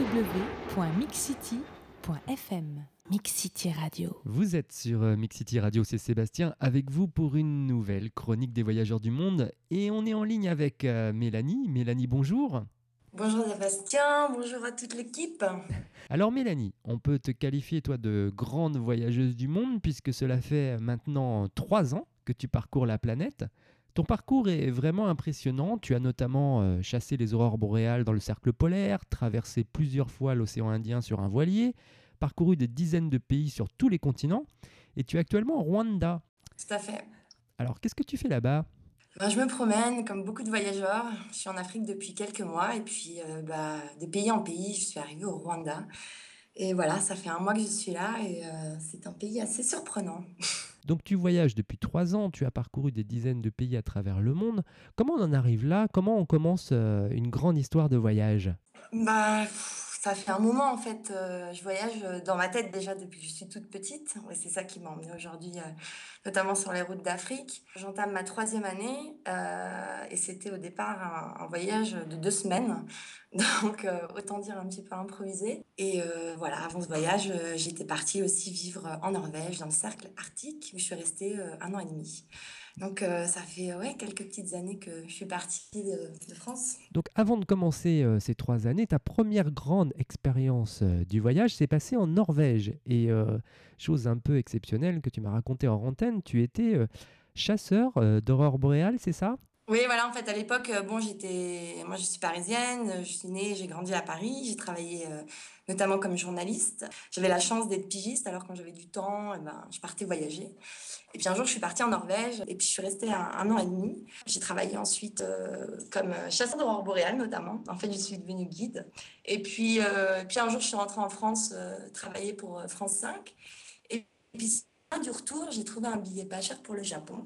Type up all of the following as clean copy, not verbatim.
www.mixcity.fm. Mix City Radio. Vous êtes sur Mix City Radio, c'est Sébastien avec vous pour une nouvelle chronique des voyageurs du monde. Et on est en ligne avec Mélanie. Mélanie, bonjour. Bonjour Sébastien, bonjour à toute l'équipe. Alors Mélanie, on peut te qualifier toi de grande voyageuse du monde puisque cela fait maintenant 3 ans que tu parcours la planète. Ton parcours est vraiment impressionnant. Tu as notamment chassé les aurores boréales dans le cercle polaire, traversé plusieurs fois l'océan Indien sur un voilier, parcouru des dizaines de pays sur tous les continents et tu es actuellement au Rwanda. Tout à fait. Alors qu'est-ce que tu fais là-bas ? Je me promène comme beaucoup de voyageurs. Je suis en Afrique depuis quelques mois et puis de pays en pays, je suis arrivée au Rwanda. Et voilà, ça fait 1 mois que je suis là et c'est un pays assez surprenant. Donc tu voyages depuis 3 ans, tu as parcouru des dizaines de pays à travers le monde. Comment on en arrive là ? Comment on commence une grande histoire de voyage ? Ça fait un moment en fait. Je voyage dans ma tête déjà depuis que je suis toute petite. Et c'est ça qui m'a emmenée aujourd'hui, notamment sur les routes d'Afrique. J'entame ma 3e année et c'était au départ un voyage de 2 semaines. Donc autant dire un petit peu improvisé. Et voilà, avant ce voyage, j'étais partie aussi vivre en Norvège, dans le cercle arctique, où je suis restée 1 an et demi. Donc ça fait quelques petites années que je suis partie de France. Donc avant de commencer ces 3 années, ta première grande expérience du voyage s'est passée en Norvège. Et chose un peu exceptionnelle que tu m'as raconté en antenne, tu étais chasseur d'aurore boréale, c'est ça ? Oui, voilà, en fait, à l'époque, moi, je suis parisienne, je suis née, j'ai grandi à Paris, j'ai travaillé notamment comme journaliste. J'avais la chance d'être pigiste, alors quand j'avais du temps, je partais voyager. Et puis un jour, je suis partie en Norvège, et puis je suis restée 1 an et demi. J'ai travaillé ensuite comme chasseur d'aurore boréale, notamment. En fait, je suis devenue guide. Et puis un jour, je suis rentrée en France travailler pour France 5. Et puis, du retour, j'ai trouvé un billet pas cher pour le Japon.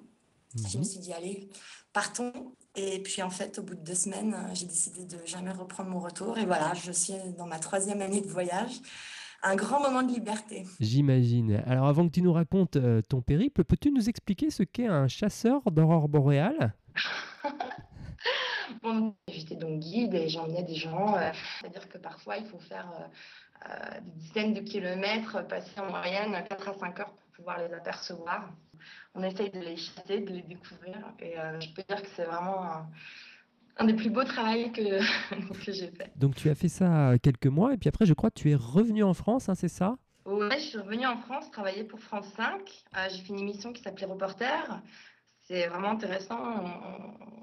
Je me suis dit, allez, partons. Et puis, en fait, au bout de 2 semaines, j'ai décidé de jamais reprendre mon retour. Et voilà, je suis dans ma 3e année de voyage. Un grand moment de liberté. J'imagine. Alors, avant que tu nous racontes ton périple, peux-tu nous expliquer ce qu'est un chasseur d'aurore boréale ? J'étais donc guide et j'emmenais des gens. C'est-à-dire que parfois, il faut faire des dizaines de kilomètres, passer en moyenne 4 à 5 heures pour pouvoir les apercevoir. On essaye de les chasser, de les découvrir. Et je peux dire que c'est vraiment un des plus beaux travaux que j'ai fait. Donc tu as fait ça quelques mois et puis après je crois que tu es revenu en France, hein, c'est ça ? Ouais, je suis revenue en France travailler pour France 5. J'ai fait une émission qui s'appelait Reporter. C'est vraiment intéressant.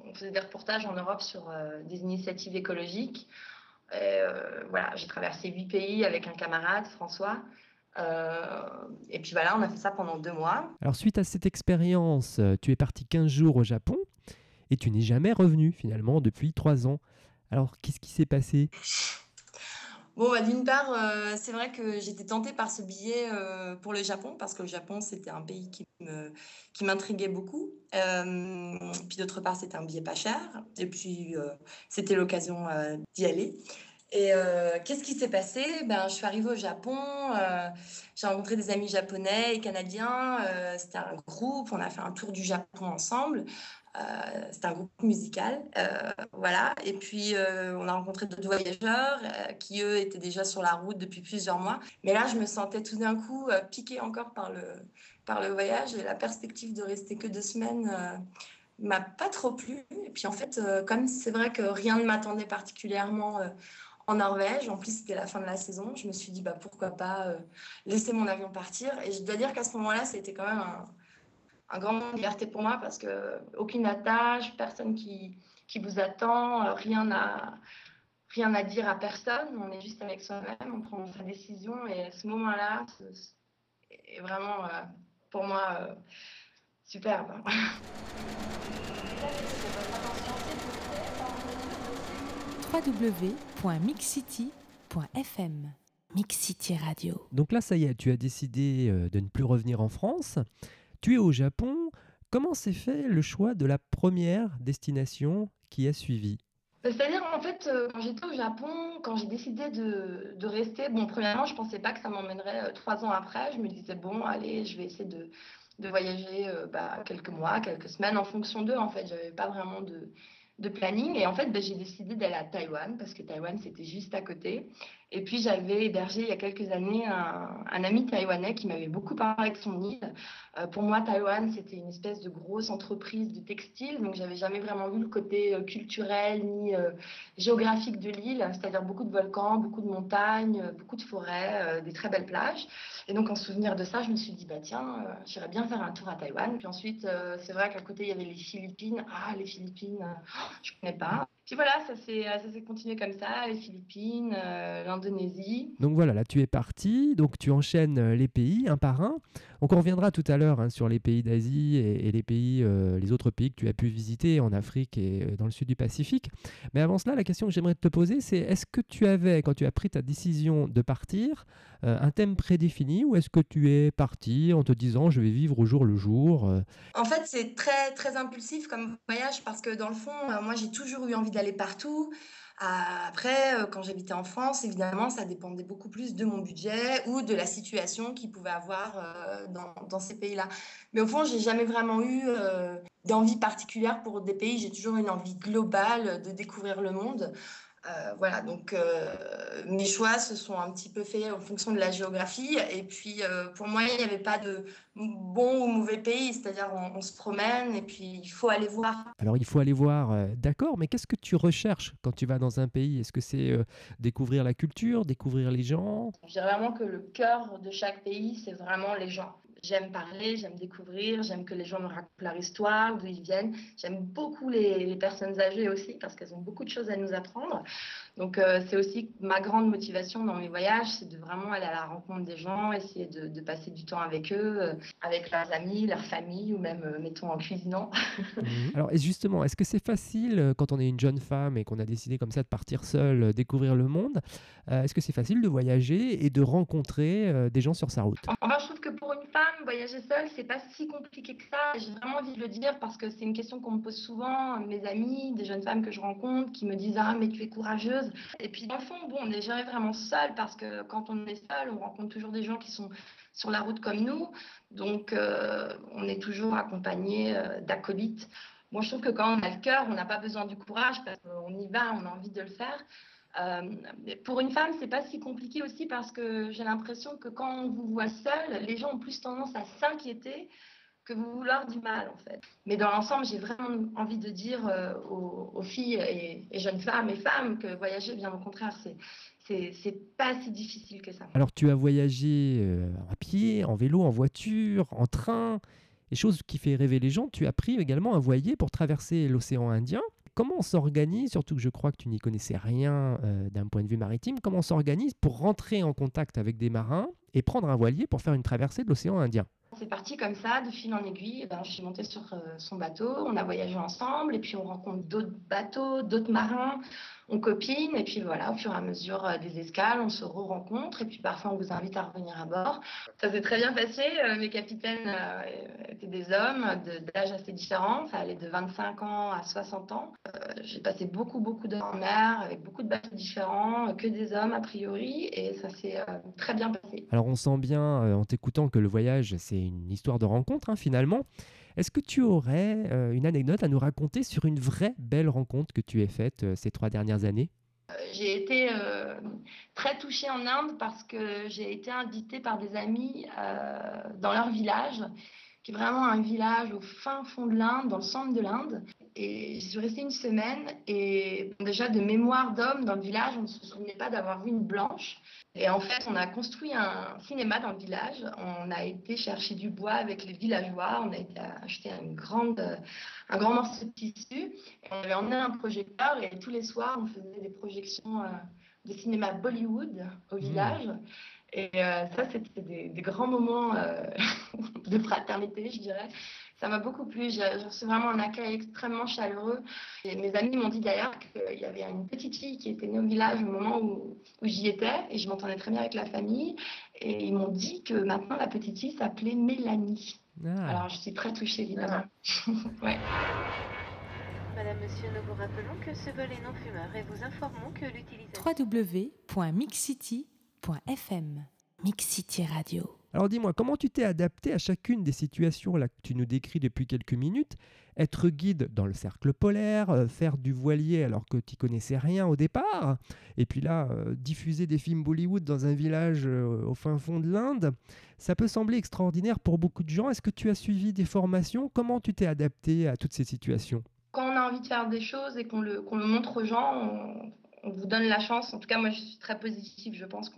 On faisait des reportages en Europe sur des initiatives écologiques. Voilà, j'ai traversé 8 pays avec un camarade, François. Et puis voilà, on a fait ça pendant 2 mois. Alors suite à cette expérience, tu es parti 15 jours au Japon et tu n'es jamais revenu finalement depuis 3 ans. Alors qu'est-ce qui s'est passé ? D'une part, c'est vrai que j'étais tentée par ce billet pour le Japon, parce que le Japon, c'était un pays qui m'intriguait beaucoup. Puis d'autre part, c'était un billet pas cher. Et puis, c'était l'occasion d'y aller. Et qu'est-ce qui s'est passé? Je suis arrivée au Japon, j'ai rencontré des amis japonais et canadiens. C'était un groupe, on a fait un tour du Japon ensemble. C'était un groupe musical, voilà. Et puis on a rencontré d'autres voyageurs qui eux étaient déjà sur la route depuis plusieurs mois. Mais là, je me sentais tout d'un coup piquée encore par le voyage et la perspective de rester que 2 semaines m'a pas trop plu. Et puis en fait, comme c'est vrai que rien ne m'attendait particulièrement en Norvège, en plus c'était la fin de la saison, je me suis dit pourquoi pas laisser mon avion partir. Et je dois dire qu'à ce moment-là, c'était quand même un grand moment de liberté pour moi parce que aucune attache, personne qui vous attend, rien à dire à personne. On est juste avec soi-même, on prend sa décision et ce moment-là est vraiment pour moi superbe. www.mixcity.fm. Mix City Radio. Donc là, ça y est, tu as décidé de ne plus revenir en France. Tu es au Japon. Comment s'est fait le choix de la première destination qui a suivi ? C'est-à-dire, en fait, quand j'étais au Japon, quand j'ai décidé de rester, premièrement, je pensais pas que ça m'emmènerait 3 ans après. Je me disais, allez, je vais essayer de voyager quelques mois, quelques semaines en fonction d'eux. En fait, j'avais pas vraiment de planning. Et en fait, j'ai décidé d'aller à Taïwan parce que Taïwan, c'était juste à côté. Et puis, j'avais hébergé il y a quelques années un ami taïwanais qui m'avait beaucoup parlé de son île. Pour moi, Taïwan, c'était une espèce de grosse entreprise de textile, donc j'avais jamais vraiment vu le côté culturel ni géographique de l'île, c'est-à-dire beaucoup de volcans, beaucoup de montagnes, beaucoup de forêts, des très belles plages. Et donc, en souvenir de ça, je me suis dit, bah tiens, j'irais bien faire un tour à Taïwan. Puis ensuite, c'est vrai qu'à côté, il y avait les Philippines. Ah, les Philippines, je connais pas. Puis voilà, ça s'est continué comme ça, les Philippines, l'Indonésie. Donc voilà, là tu es parti, donc tu enchaînes les pays un par un. Donc on reviendra tout à l'heure sur les pays d'Asie et les pays, les autres pays que tu as pu visiter en Afrique et dans le sud du Pacifique. Mais avant cela, la question que j'aimerais te poser, c'est est-ce que tu avais, quand tu as pris ta décision de partir, un thème prédéfini ou est-ce que tu es parti en te disant je vais vivre au jour le jour En fait, c'est très, très impulsif comme voyage parce que dans le fond, moi, j'ai toujours eu envie d'aller partout. Après, quand j'habitais en France, évidemment, ça dépendait beaucoup plus de mon budget ou de la situation qu'il pouvait avoir dans ces pays-là. Mais au fond, j'ai jamais vraiment eu d'envie particulière pour des pays. J'ai toujours une envie globale de découvrir le monde. Voilà, donc mes choix se sont un petit peu faits en fonction de la géographie. Et puis, pour moi, il n'y avait pas de bon ou mauvais pays. C'est-à-dire, on se promène et puis il faut aller voir. Alors il faut aller voir, d'accord, mais qu'est-ce que tu recherches quand tu vas dans un pays? Est-ce que c'est découvrir la culture, découvrir les gens? Je dirais vraiment que le cœur de chaque pays, c'est vraiment les gens. J'aime parler, j'aime découvrir, j'aime que les gens me racontent leur histoire, d'où ils viennent. J'aime beaucoup les personnes âgées aussi parce qu'elles ont beaucoup de choses à nous apprendre. Donc, c'est aussi ma grande motivation dans mes voyages, c'est de vraiment aller à la rencontre des gens, essayer de passer du temps avec eux, avec leurs amis, leur famille ou même, mettons, en cuisinant. Alors et justement, est-ce que c'est facile quand on est une jeune femme et qu'on a décidé comme ça de partir seule, découvrir le monde, est-ce que c'est facile de voyager et de rencontrer des gens sur sa route? Enfin, je trouve que pour une femme, voyager seule, c'est pas si compliqué que ça. J'ai vraiment envie de le dire parce que c'est une question qu'on me pose souvent, mes amis, des jeunes femmes que je rencontre, qui me disent ah mais tu es courageuse. Et puis dans le fond, bon, on n'est jamais vraiment seul parce que quand on est seul, on rencontre toujours des gens qui sont sur la route comme nous. Donc on est toujours accompagné d'acolytes. Moi, je trouve que quand on a le cœur, on n'a pas besoin du courage parce qu'on y va, on a envie de le faire. Euh, pour une femme, c'est pas si compliqué aussi parce que j'ai l'impression que quand on vous voit seule, les gens ont plus tendance à s'inquiéter que vous vouloir du mal en fait. Mais dans l'ensemble, j'ai vraiment envie de dire aux filles et jeunes femmes et femmes que voyager, bien au contraire, c'est pas si difficile que ça. Alors tu as voyagé à pied, en vélo, en voiture, en train, et chose qui fait rêver les gens, tu as pris également un voilier pour traverser l'océan Indien. Comment on s'organise, surtout que je crois que tu n'y connaissais rien d'un point de vue maritime, comment on s'organise pour rentrer en contact avec des marins et prendre un voilier pour faire une traversée de l'océan Indien? C'est parti comme ça, de fil en aiguille. Ben, je suis montée sur son bateau, on a voyagé ensemble, et puis on rencontre d'autres bateaux, d'autres marins, on copine, et puis voilà, au fur et à mesure des escales, on se re-rencontre, et puis parfois on vous invite à revenir à bord. Ça s'est très bien passé, mes capitaines étaient des hommes d'âge assez différents, ça allait de 25 ans à 60 ans. J'ai passé beaucoup d'heures en mer, avec beaucoup de bateaux différents, que des hommes a priori, et ça s'est très bien passé. Alors on sent bien en t'écoutant que le voyage, c'est une histoire de rencontre finalement. Est-ce que tu aurais une anecdote à nous raconter sur une vraie belle rencontre que tu aies faite ces 3 dernières années? J'ai été très touchée en Inde parce que j'ai été invitée par des amis dans leur village, qui est vraiment un village au fin fond de l'Inde, dans le centre de l'Inde. Et j'y suis restée une semaine et déjà de mémoire d'homme dans le village, on ne se souvenait pas d'avoir vu une blanche. Et en fait, on a construit un cinéma dans le village. On a été chercher du bois avec les villageois. On a été acheter un grand morceau de tissu. Et on avait emmené un projecteur et tous les soirs, on faisait des projections de cinéma Bollywood au village. Et ça, c'était des grands moments de fraternité, je dirais. Ça m'a beaucoup plu. J'ai reçu vraiment un accueil extrêmement chaleureux. Et mes amis m'ont dit d'ailleurs qu'il y avait une petite fille qui était née au village au moment où j'y étais. Et je m'entendais très bien avec la famille. Et ils m'ont dit que maintenant, la petite fille s'appelait Mélanie. Ah. Alors, je suis très touchée, évidemment. Ouais. Madame, monsieur, nous vous rappelons que ce vol est non fumeur et vous informons que l'utilisation... www.mixcity.fm Mix City Radio. Alors dis-moi, comment tu t'es adapté à chacune des situations là, que tu nous décris depuis quelques minutes? Être guide dans le cercle polaire, faire du voilier alors que tu connaissais rien au départ, et puis là, diffuser des films Bollywood dans un village au fin fond de l'Inde, ça peut sembler extraordinaire pour beaucoup de gens. Est-ce que tu as suivi des formations? Comment tu t'es adapté à toutes ces situations? Quand on a envie de faire des choses et qu'on le montre aux gens, on vous donne la chance. En tout cas, moi, je suis très positive. Je pense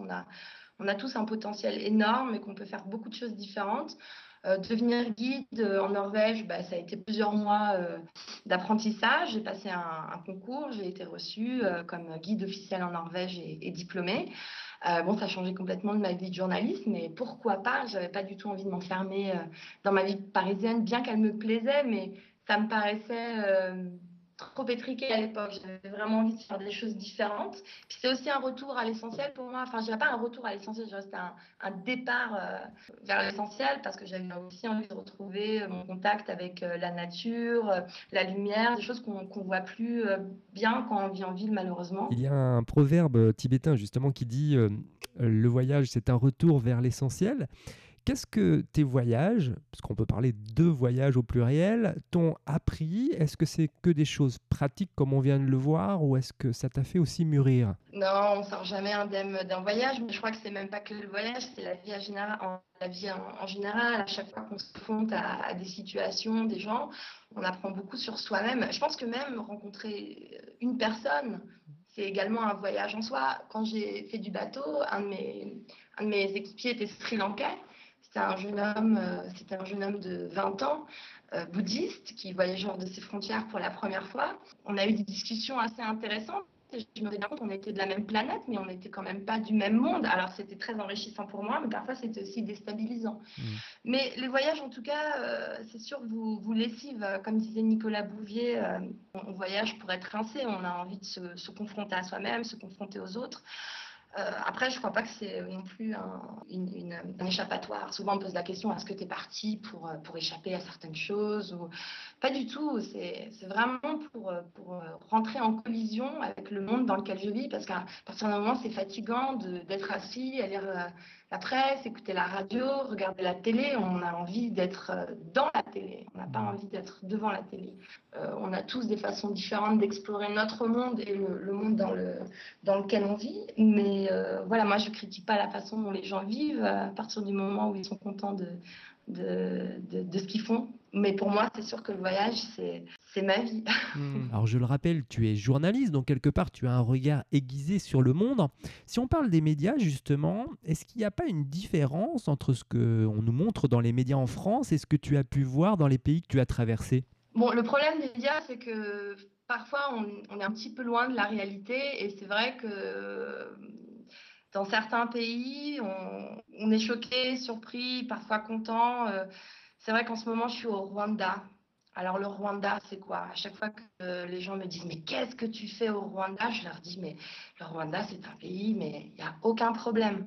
on a tous un potentiel énorme et qu'on peut faire beaucoup de choses différentes. Devenir guide en Norvège, ça a été plusieurs mois d'apprentissage. J'ai passé un concours, j'ai été reçue comme guide officiel en Norvège et diplômée. Bon, ça a changé complètement de ma vie de journaliste, mais pourquoi pas? J'avais pas du tout envie de m'enfermer dans ma vie parisienne, bien qu'elle me plaisait, mais ça me paraissait trop étriqué à l'époque. J'avais vraiment envie de faire des choses différentes. Puis c'est aussi un retour à l'essentiel pour moi. Enfin, je dirais pas un retour à l'essentiel, je dirais que c'était un départ vers l'essentiel parce que j'avais aussi envie de retrouver mon contact avec la nature, la lumière, des choses qu'on voit plus bien quand on vit en ville, malheureusement. Il y a un proverbe tibétain justement qui dit le voyage, c'est un retour vers l'essentiel. Qu'est-ce que tes voyages, parce qu'on peut parler de voyages au pluriel, t'ont appris? Est-ce que c'est que des choses pratiques comme on vient de le voir ou est-ce que ça t'a fait aussi mûrir? Non, on sort jamais indemne d'un voyage, mais je crois que c'est même pas que le voyage, c'est la vie en général. À chaque fois qu'on se confronte à des situations, des gens, on apprend beaucoup sur soi-même. Je pense que même rencontrer une personne, c'est également un voyage en soi. Quand j'ai fait du bateau, un de mes équipiers était sri-lankais. C'était un jeune homme de 20 ans, bouddhiste, qui voyageait hors de ses frontières pour la première fois. On a eu des discussions assez intéressantes. Je me rendais compte qu'on était de la même planète, mais on n'était quand même pas du même monde. Alors c'était très enrichissant pour moi, mais parfois c'était aussi déstabilisant. Mais les voyages, en tout cas, c'est sûr, vous lessivent. Comme disait Nicolas Bouvier, on voyage pour être rincé. On a envie de se confronter à soi-même, se confronter aux autres. Après, je ne crois pas que c'est non plus un échappatoire. Souvent, on me pose la question, est-ce que tu es parti pour échapper à certaines choses ou... Pas du tout. C'est vraiment pour rentrer en collision avec le monde dans lequel je vis, parce qu'à partir d'un moment, c'est fatigant d'être assis, à lire la presse, écouter la radio, regarder la télé. On a envie d'être dans la télé. On n'a pas envie d'être devant la télé. On a tous des façons différentes d'explorer notre monde et le monde dans lequel on vit. Mais voilà, moi, je ne critique pas la façon dont les gens vivent à partir du moment où ils sont contents de ce qu'ils font. Mais pour moi, c'est sûr que le voyage, c'est ma vie. Alors je le rappelle, tu es journaliste, donc quelque part tu as un regard aiguisé sur le monde. Si on parle des médias justement, est-ce qu'il n'y a pas une différence entre ce qu'on nous montre dans les médias en France et ce que tu as pu voir dans les pays que tu as traversés? Bon, le problème des médias, c'est que parfois on est un petit peu loin de la réalité et c'est vrai que dans certains pays, on est choqué, surpris, parfois content. C'est vrai qu'en ce moment, je suis au Rwanda. Alors le Rwanda, c'est quoi? À chaque fois que les gens me disent mais qu'est-ce que tu fais au Rwanda? Je leur dis mais le Rwanda, c'est un pays, mais il n'y a aucun problème.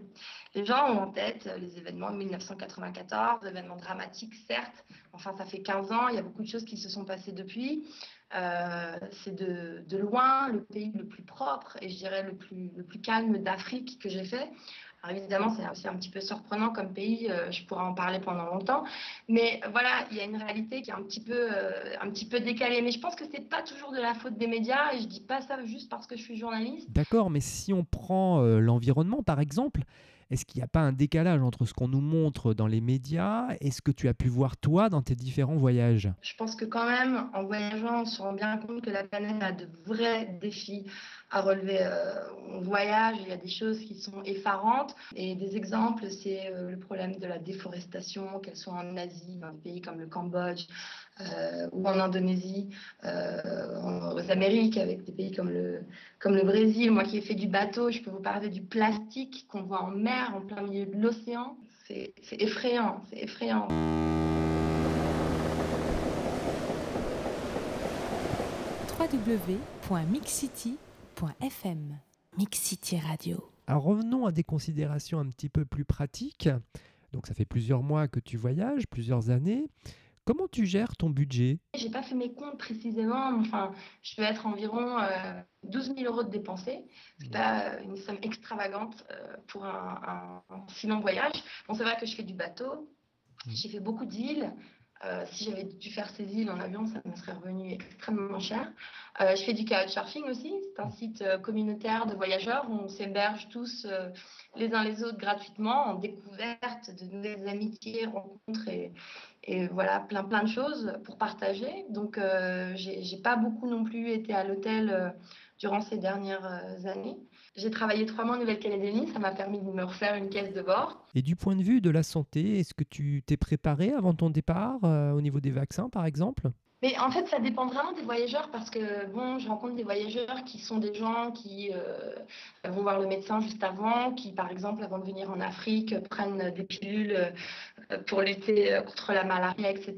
Les gens ont en tête les événements de 1994, événements dramatiques, certes. Enfin, ça fait 15 ans, il y a beaucoup de choses qui se sont passées depuis. C'est de loin le pays le plus propre et je dirais le plus calme d'Afrique que j'ai fait. Alors évidemment, c'est aussi un petit peu surprenant comme pays, je pourrais en parler pendant longtemps. Mais voilà, il y a une réalité qui est un petit peu décalée. Mais je pense que ce n'est pas toujours de la faute des médias et je ne dis pas ça juste parce que je suis journaliste. D'accord, mais si on prend l'environnement par exemple, est-ce qu'il n'y a pas un décalage entre ce qu'on nous montre dans les médias et ce que tu as pu voir toi dans tes différents voyages? Je pense que quand même, en voyageant, on se rend bien compte que la planète a de vrais défis à relever. On voyage, il y a des choses qui sont effarantes. Et des exemples, c'est le problème de la déforestation, qu'elle soit en Asie, dans des pays comme le Cambodge, ou en Indonésie, aux Amériques, avec des pays comme le Brésil. Moi qui ai fait du bateau, je peux vous parler du plastique qu'on voit en mer, en plein milieu de l'océan. C'est effrayant, c'est effrayant. www.mixcity.fm Mixcity Radio. Alors revenons à des considérations un petit peu plus pratiques. Donc ça fait plusieurs mois que tu voyages, plusieurs années. Comment tu gères ton budget? J'ai pas fait mes comptes précisément, mais enfin, je peux être environ 12 000 euros de dépensés. C'est pas une somme extravagante pour un si long voyage. Bon, c'est vrai que je fais du bateau, j'ai fait beaucoup d'îles. Si j'avais dû faire ces îles en avion, ça me serait revenu extrêmement cher. Je fais du couchsurfing aussi. C'est un site communautaire de voyageurs où on s'héberge tous les uns les autres gratuitement, en découverte de nouvelles amitiés, rencontres et voilà, plein de choses pour partager. Donc, j'ai pas beaucoup non plus été à l'hôtel durant ces dernières années. J'ai travaillé 3 mois en Nouvelle-Calédonie, ça m'a permis de me refaire une caisse de bord. Et du point de vue de la santé, est-ce que tu t'es préparé avant ton départ au niveau des vaccins, par exemple? Mais en fait, ça dépend vraiment des voyageurs parce que, bon, je rencontre des voyageurs qui sont des gens qui vont voir le médecin juste avant, qui, par exemple, avant de venir en Afrique, prennent des pilules pour lutter contre la malaria, etc.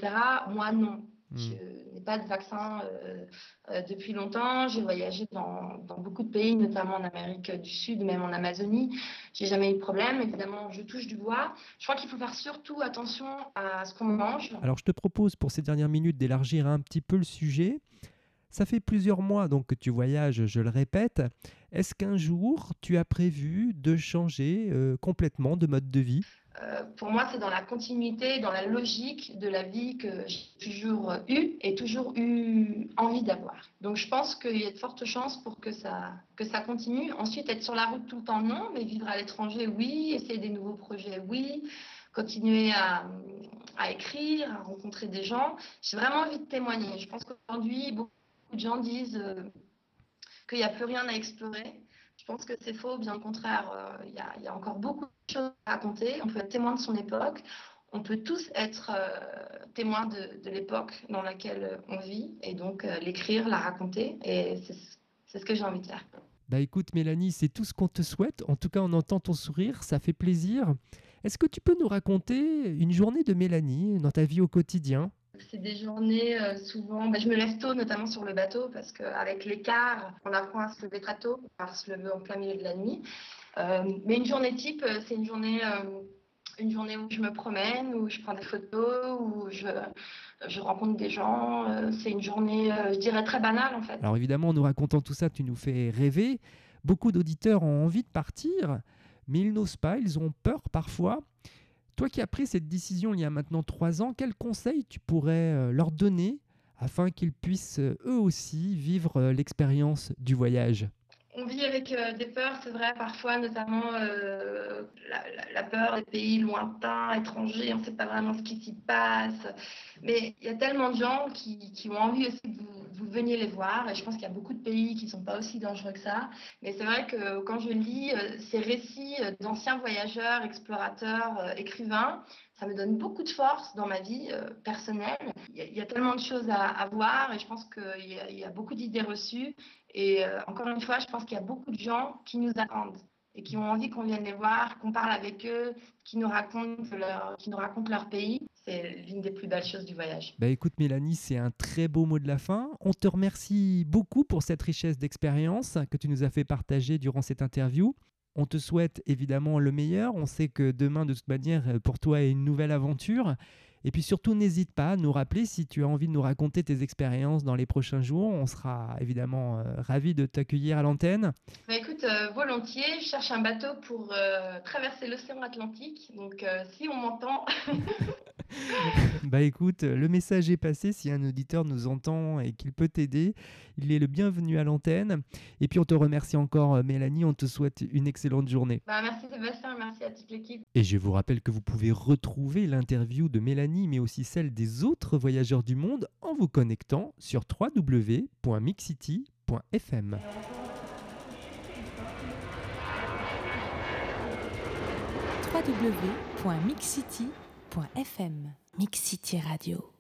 Moi, non. Je n'ai pas de vaccin depuis longtemps. J'ai voyagé dans beaucoup de pays, notamment en Amérique du Sud, même en Amazonie. J'ai jamais eu de problème. Évidemment, je touche du bois. Je crois qu'il faut faire surtout attention à ce qu'on mange. Alors, je te propose pour ces dernières minutes d'élargir un petit peu le sujet. Ça fait plusieurs mois donc que tu voyages, je le répète. Est-ce qu'un jour, tu as prévu de changer complètement de mode de vie? Pour moi, c'est dans la continuité, dans la logique de la vie que j'ai toujours eue et toujours eu envie d'avoir. Donc, je pense qu'il y a de fortes chances pour que ça continue. Ensuite, être sur la route tout le temps, non, mais vivre à l'étranger, oui. Essayer des nouveaux projets, oui. Continuer à écrire, à rencontrer des gens. J'ai vraiment envie de témoigner. Je pense qu'aujourd'hui, beaucoup de gens disent qu'il n'y a plus rien à explorer. Je pense que c'est faux, bien au contraire, il y a encore beaucoup de choses à raconter. On peut être témoin de son époque, on peut tous être témoins de l'époque dans laquelle on vit, et donc l'écrire, la raconter, et c'est ce que j'ai envie de faire. Bah écoute Mélanie, c'est tout ce qu'on te souhaite. En tout cas, on entend ton sourire, ça fait plaisir. Est-ce que tu peux nous raconter une journée de Mélanie dans ta vie au quotidien? C'est des journées souvent, je me lève tôt, notamment sur le bateau, parce qu'avec l'écart, on apprend à se lever très tôt, à se lever en plein milieu de la nuit. Mais une journée type, c'est une journée où je me promène, où je prends des photos, où je rencontre des gens. C'est une journée, je dirais, très banale en fait. Alors évidemment, en nous racontant tout ça, tu nous fais rêver. Beaucoup d'auditeurs ont envie de partir, mais ils n'osent pas, ils ont peur parfois. Toi qui as pris cette décision il y a maintenant 3 ans, quels conseils tu pourrais leur donner afin qu'ils puissent eux aussi vivre l'expérience du voyage? On vit avec des peurs, c'est vrai, parfois, notamment la peur des pays lointains, étrangers, on ne sait pas vraiment ce qui s'y passe. Mais il y a tellement de gens qui ont envie aussi que vous veniez les voir. Et je pense qu'il y a beaucoup de pays qui ne sont pas aussi dangereux que ça. Mais c'est vrai que quand je lis ces récits d'anciens voyageurs, explorateurs, écrivains, ça me donne beaucoup de force dans ma vie personnelle. Il y a tellement de choses à voir et je pense qu'il y a beaucoup d'idées reçues. Et encore une fois, je pense qu'il y a beaucoup de gens qui nous attendent et qui ont envie qu'on vienne les voir, qu'on parle avec eux, qui nous racontent leur pays. C'est l'une des plus belles choses du voyage. Bah écoute Mélanie, c'est un très beau mot de la fin. On te remercie beaucoup pour cette richesse d'expérience que tu nous as fait partager durant cette interview. On te souhaite évidemment le meilleur. On sait que demain, de toute manière, pour toi, est une nouvelle aventure. Et puis surtout, n'hésite pas à nous rappeler si tu as envie de nous raconter tes expériences dans les prochains jours. On sera évidemment ravis de t'accueillir à l'antenne. Bah écoute, volontiers. Je cherche un bateau pour traverser l'océan Atlantique. Donc si on m'entend... Bah écoute, le message est passé. Si un auditeur nous entend et qu'il peut t'aider, il est le bienvenu à l'antenne. Et puis on te remercie encore Mélanie, on te souhaite une excellente journée. Merci Sébastien, merci à toute l'équipe. Et je vous rappelle que vous pouvez retrouver l'interview de Mélanie, mais aussi celle des autres voyageurs du monde en vous connectant sur www.mixcity.fm. www.mixcity.fm. Mix City Radio.